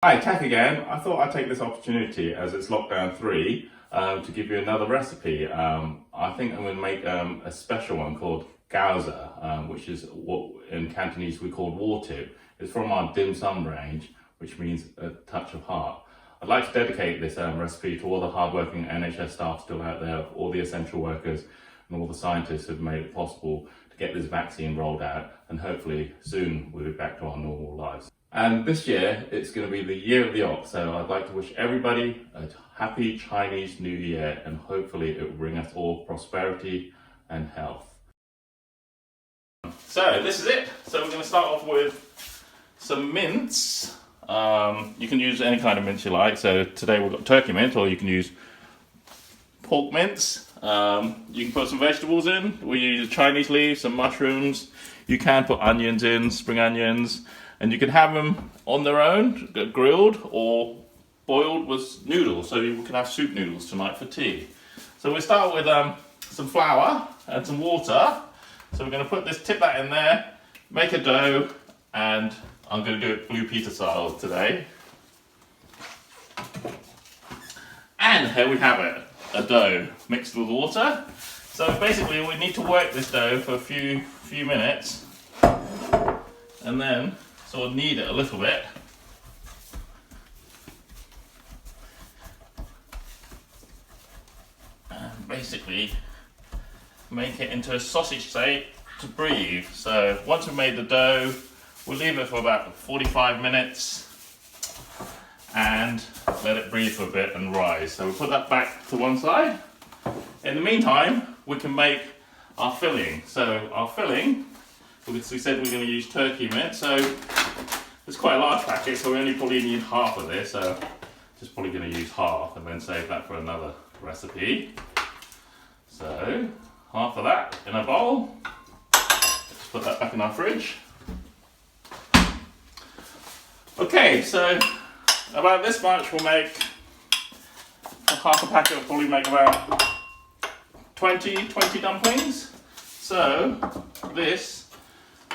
Hi, Tak again. I thought I'd take this opportunity as it's lockdown 3 to give you another recipe. I think I'm going to make a special one called Gyoza, which is what in Cantonese we call Wok-a-Tak. It's from our dim sum range, which means a touch of heart. I'd like to dedicate this recipe to all the hardworking NHS staff still out there, all the essential workers and all the scientists who've made it possible to get this vaccine rolled out, and hopefully soon we'll be back to our normal lives. And this year, it's going to be the year of the ox, so I'd like to wish everybody a happy Chinese New Year, and hopefully it will bring us all prosperity and health. So this is it. So we're going to start off with some mince. You can use any kind of mince you like. So today we've got turkey mince, or you can use pork mince. You can put some vegetables in. We use Chinese leaves, some mushrooms. You can put onions in, spring onions. And you can have them on their own, grilled or boiled with noodles. So you can have soup noodles tonight for tea. So we start with some flour and some water. So we're going to tip that in there, make a dough, and I'm going to do it blue pita style today. And here we have it, a dough mixed with water. So basically we need to work this dough for a few minutes, and then sort of knead it a little bit. And basically make it into a sausage shape to breathe. So once we've made the dough, we'll leave it for about 45 minutes and let it breathe for a bit and rise. So we'll put that back to one side. In the meantime, we can make our filling. So our filling, we said we're going to use turkey mince, so it's quite a large packet, so we only probably need half of this, so just probably going to use half and then save that for another recipe. So half of that in a bowl. Let's put that back in our fridge. Okay, so about this much we'll make, half a packet will probably make about 20 dumplings. So this,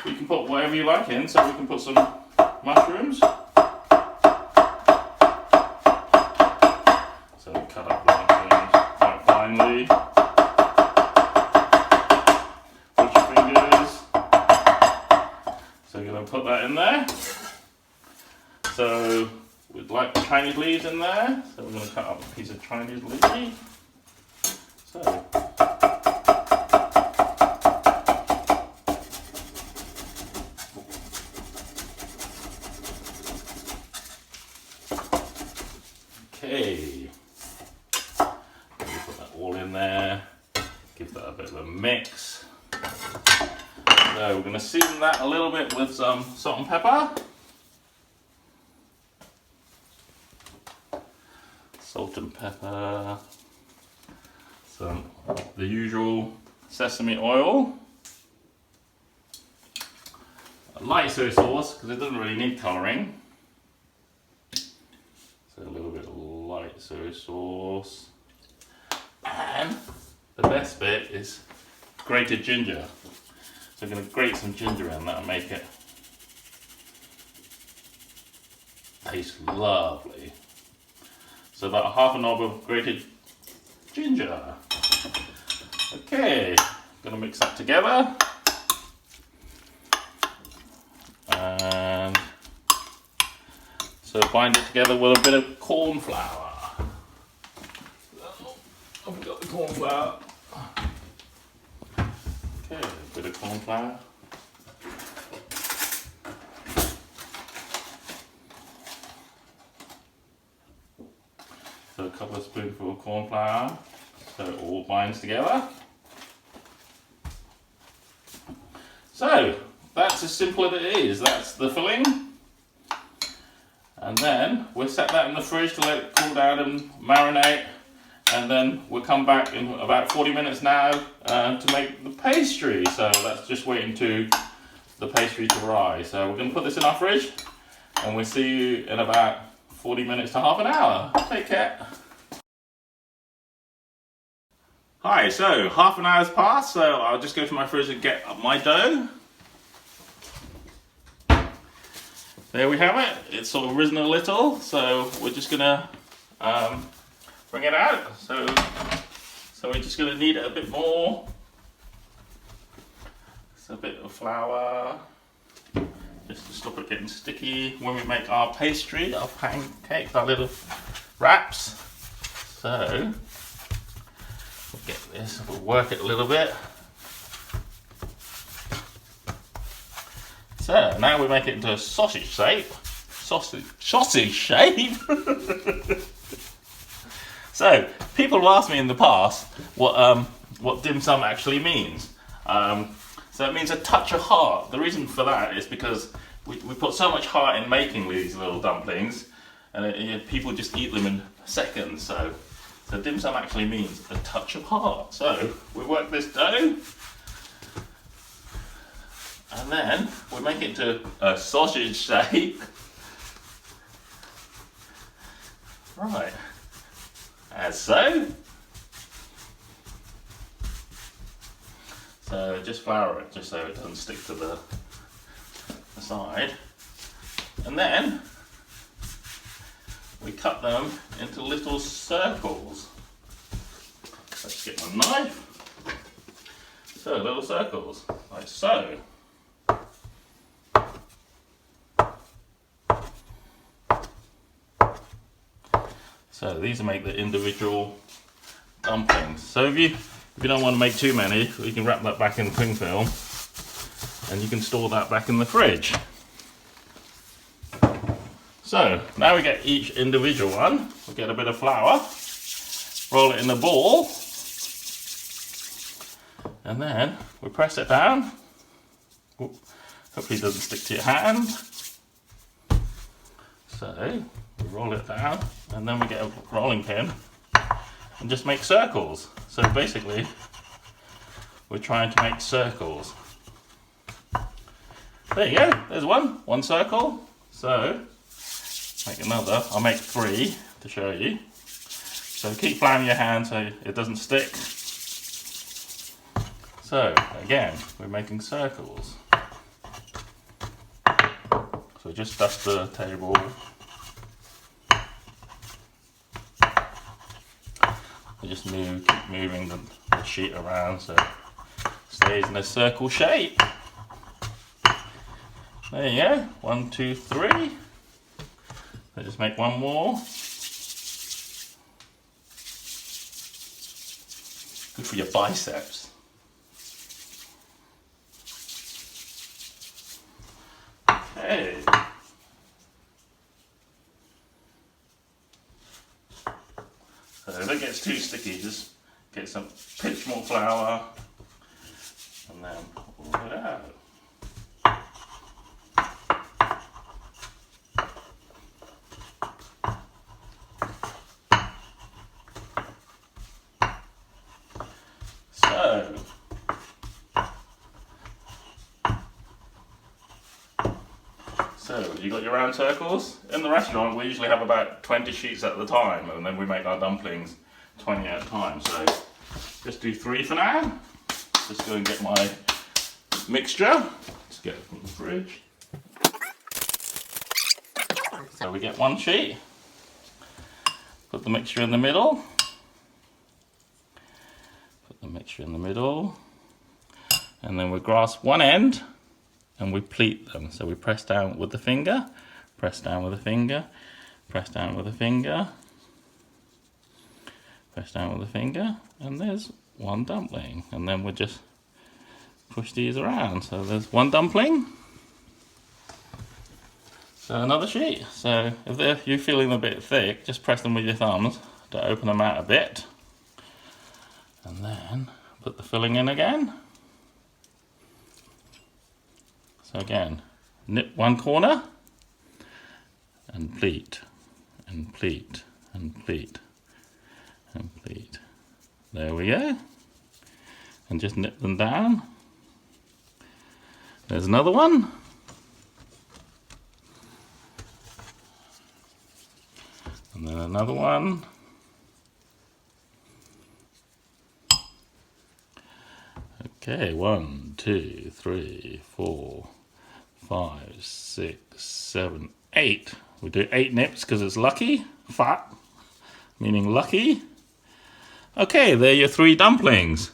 we can put whatever you like in, so we can put some mushrooms. So cut up the mushrooms quite finely. Push your fingers. So you're going to put that in there. So we'd like Chinese leaves in there. So we're going to cut up a piece of Chinese leaf. So. Okay, put that all in there, give that a bit of a mix. So we're going to season that a little bit with some salt and pepper. Salt and pepper, some the usual sesame oil, a light soy sauce because it doesn't really need colouring. So a little bit of light soy sauce, and the best bit is grated ginger. So I'm going to grate some ginger in that and make it taste lovely. So about half a knob of grated ginger. Okay, going to mix that together. And so bind it together with a bit of corn flour. I've got the corn flour. Okay, a bit of corn flour. So a couple of spoonfuls of corn flour, so it all binds together. So that's as simple as it is. That's the filling. And then we'll set that in the fridge to let it cool down and marinate. And then we'll come back in about 40 minutes now to make the pastry. So that's just waiting to the pastry to rise. So we're going to put this in our fridge and we'll see you in about 40 minutes to half an hour. Take care. Hi, so half an hour's passed, so I'll just go to my fridge and get my dough. there we have it. It's sort of risen a little, so we're just gonna bring it out. So we're just gonna knead it a bit more. It's a bit of flour, just to stop it getting sticky when we make our pastry, our pancakes, our little wraps. So we'll get this, we'll work it a little bit. So now we make it into a sausage shape. Sausage shape? So people have asked me in the past what dim sum actually means. So it means a touch of heart. The reason for that is because we put so much heart in making these little dumplings, and people just eat them in seconds. So dim sum actually means a touch of heart. So we work this dough, and then we make it into a sausage shape. Right, as so. So just flour it, just so it doesn't stick to the side. And then we cut them into little circles. Let's get my knife. So little circles, like so. So these make the individual dumplings. So if you don't want to make too many, you can wrap that back in cling film and you can store that back in the fridge. So now we get each individual one. We get a bit of flour, roll it in a ball, and then we press it down. Hopefully it doesn't stick to your hand. So we roll it down, and then we get a rolling pin and just make circles. So basically, we're trying to make circles. There you go, there's one circle. So, make another. I'll make 3 to show you. So keep flouring your hand so it doesn't stick. So, again, we're making circles. So just dust the table. Just keep moving the sheet around so it stays in a circle shape. There you go, 1, 2, 3. So just make one more. Good for your biceps. Okay. So if it gets too sticky, just get some pinch more flour and then roll it out. So you got your round circles. In the restaurant we usually have about 20 sheets at the time, and then we make our dumplings 20 at a time. So just do 3 for now. Just go and get my mixture. Let's get it from the fridge. So we get 1 sheet. Put the mixture in the middle. Put the mixture in the middle. And then we grasp one end and we pleat them. So we press down with the finger, press down with the finger, press down with the finger, press down with the finger, and there's 1 dumpling. And then we just push these around. So there's 1 dumpling. So another sheet. So if you're feeling a bit thick, just press them with your thumbs to open them out a bit. And then put the filling in again. So again, nip 1 corner and pleat, and pleat, and pleat, and pleat. There we go. And just nip them down. There's another one. And then another one. Okay, 1, 2, 3, 4, 5, 6, 7, 8. We do 8 nips because it's lucky. Fat, meaning lucky. Okay, there are your 3 dumplings.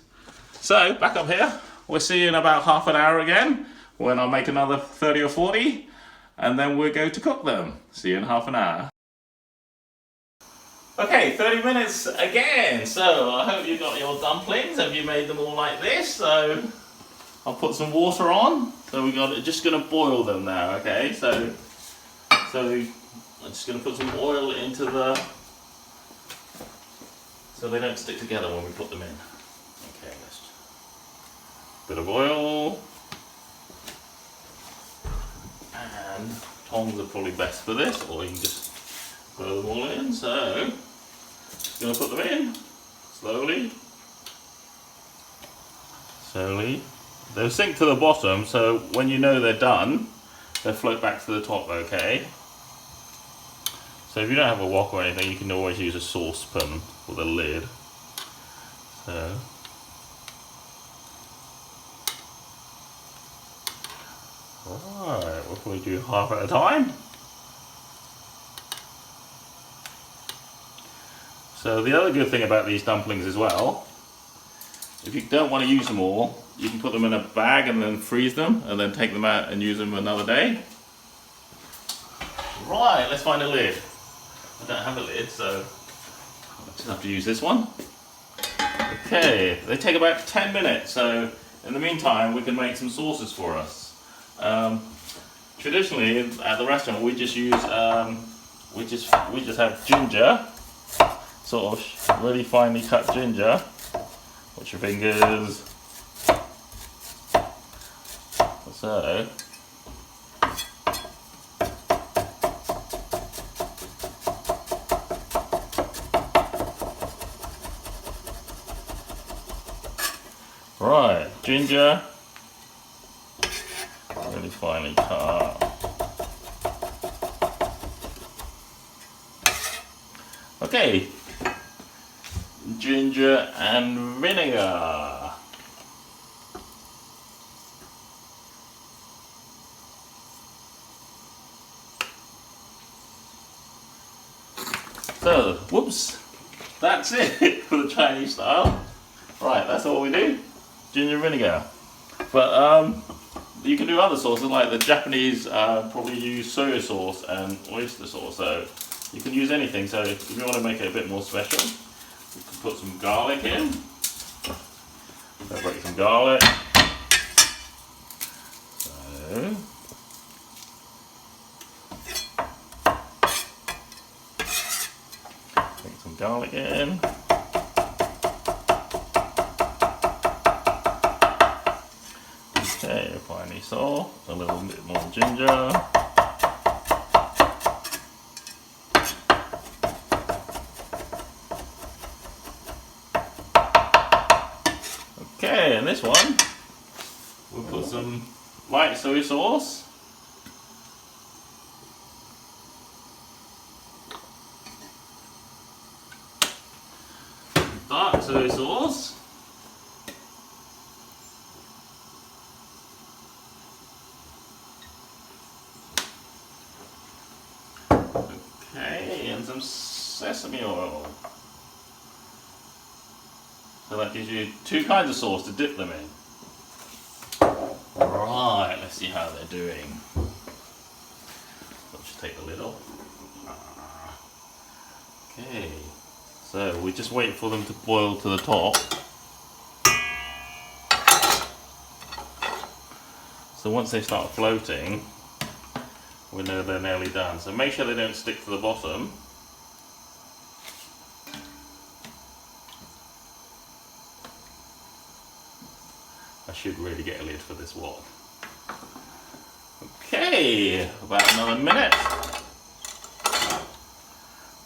So, back up here. We'll see you in about half an hour again when I'll make another 30 or 40. And then we'll go to cook them. See you in half an hour. Okay, 30 minutes again. So, I hope you got your dumplings. Have you made them all like this? So, I'll put some water on. So we're just gonna boil them now, okay? So I'm just gonna put some oil into so they don't stick together when we put them in. Okay, bit of oil. And tongs are probably best for this, or you can just throw them all in. So, just gonna put them in, slowly. They'll sink to the bottom, so when you know they're done, they'll float back to the top, okay? So if you don't have a wok or anything, you can always use a saucepan with a lid. So, alright, we'll probably do half at a time. So the other good thing about these dumplings as well, if you don't want to use them all, you can put them in a bag and then freeze them and then take them out and use them another day. Right, let's find a lid. I don't have a lid, so I just have to use this one. Okay, they take about 10 minutes, so in the meantime we can make some sauces for us. Traditionally at the restaurant we just use we just have ginger, sort of really finely cut ginger. Watch your fingers. So, right, ginger, really finely cut. Okay, ginger and vinegar. So, whoops, that's it for the Chinese style. Right, that's all we do, ginger vinegar. But you can do other sauces, like the Japanese probably use soy sauce and oyster sauce, so you can use anything. So if you want to make it a bit more special, you can put some garlic in. So break some garlic. So, some garlic in. Okay, finely salt, a little bit more ginger. Okay, and this one, we'll put some light soy sauce. Dark soy sauce. Okay, and some sesame oil. So that gives you 2 kinds of sauce to dip them in. Right, let's see how they're doing. Let's just take the lid off. Okay. So we just wait for them to boil to the top. So once they start floating, we know they're nearly done. So make sure they don't stick to the bottom. I should really get a lid for this wok. Okay, about another minute.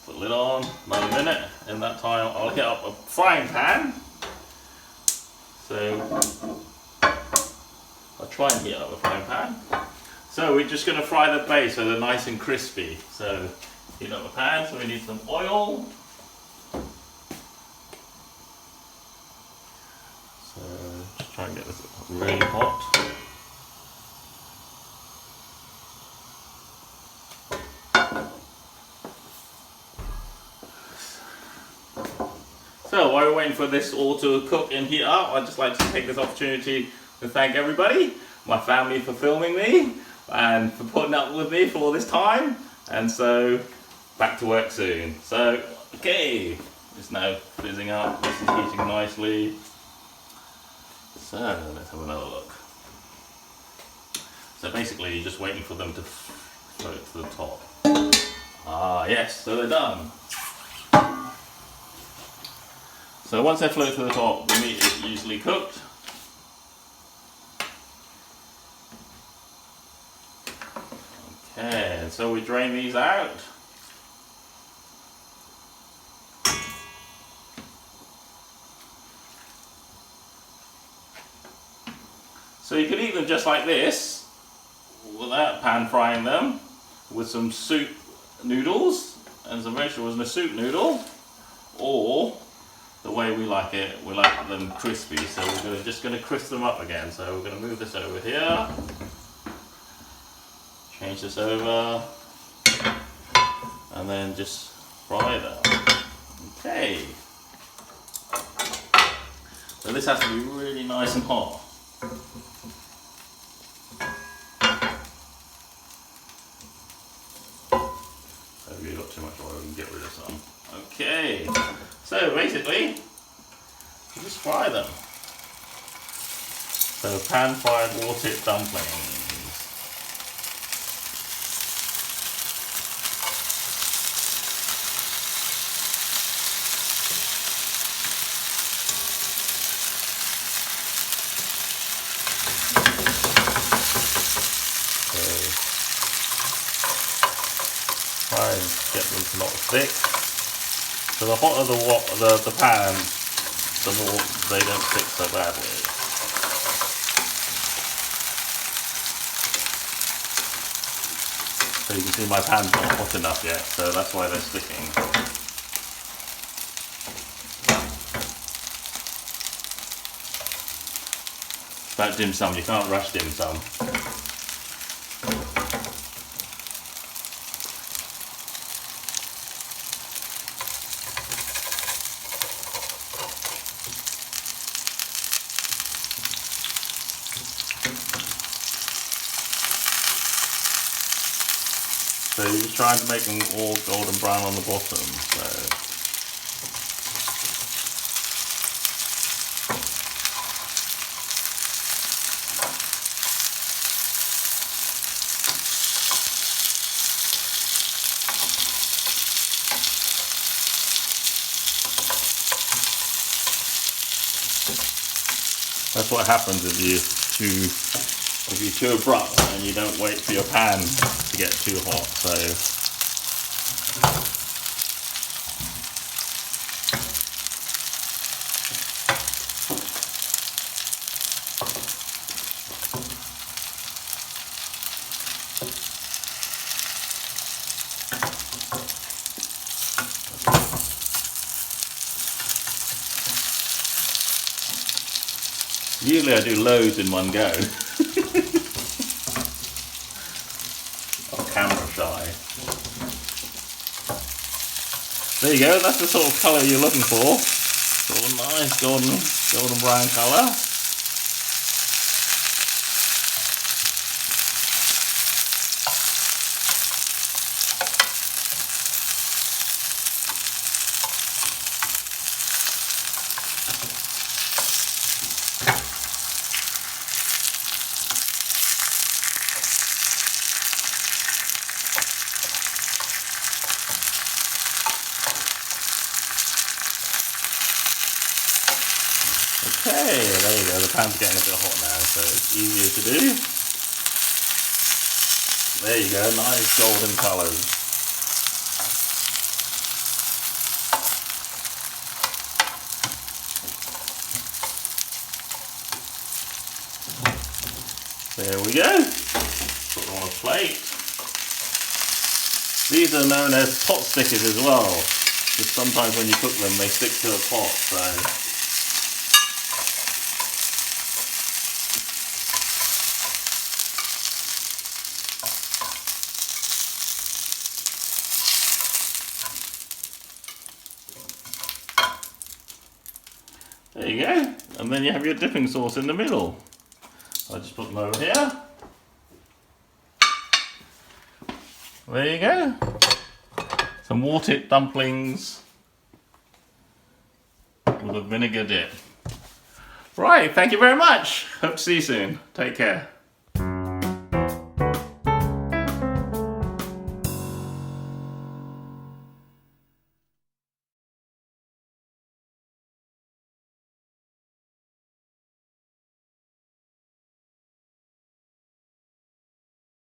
Put the lid on, another minute. In that time I'll heat up a frying pan. So I'll try and heat up a frying pan. So we're just going to fry the base so they're nice and crispy. So heat up a pan, so we need some oil. So just try and get this really hot. So while we're waiting for this all to cook and heat up, I'd just like to take this opportunity to thank everybody, my family for filming me and for putting up with me for all this time. And so back to work soon. So okay, it's now fizzing up, this is heating nicely. So let's have another look. So basically you're just waiting for them to float to the top. Ah yes, so they're done. So once they float to the top, the meat is usually cooked. Okay, so we drain these out. So you can eat them just like this, without pan frying them, with some soup noodles and some vegetables and a soup noodle, or the way we like it, we like them crispy, so we're just going to crisp them up again. So we're going to move this over here, change this over, and then just fry them. Okay. So this has to be really nice and hot. So if you've got too much oil, we can get rid of some. Okay. So basically, you just fry them. So pan fried water dumplings. Try and get them to not stick. So the hotter the pan, the more they don't stick so badly. So you can see my pan's not hot enough yet, so that's why they're sticking. It's like dim sum, you can't rush dim sum. So you're just trying to make them all golden brown on the bottom. So. That's what happens if you're too abrupt and you don't wait for your pan to get too hot. So usually I do loads in one go. I'm camera shy. There you go, that's the sort of colour you're looking for. Sort of nice golden brown colour. Okay, there you go, the pan's getting a bit hot now, so it's easier to do. There you go, nice golden colours. There we go, put them on a plate. These are known as pot stickers as well, because sometimes when you cook them they stick to the pot, so. There you go. And then you have your dipping sauce in the middle. I'll just put them over here. There you go. Some watered dumplings with a vinegar dip. Right, thank you very much. Hope to see you soon. Take care.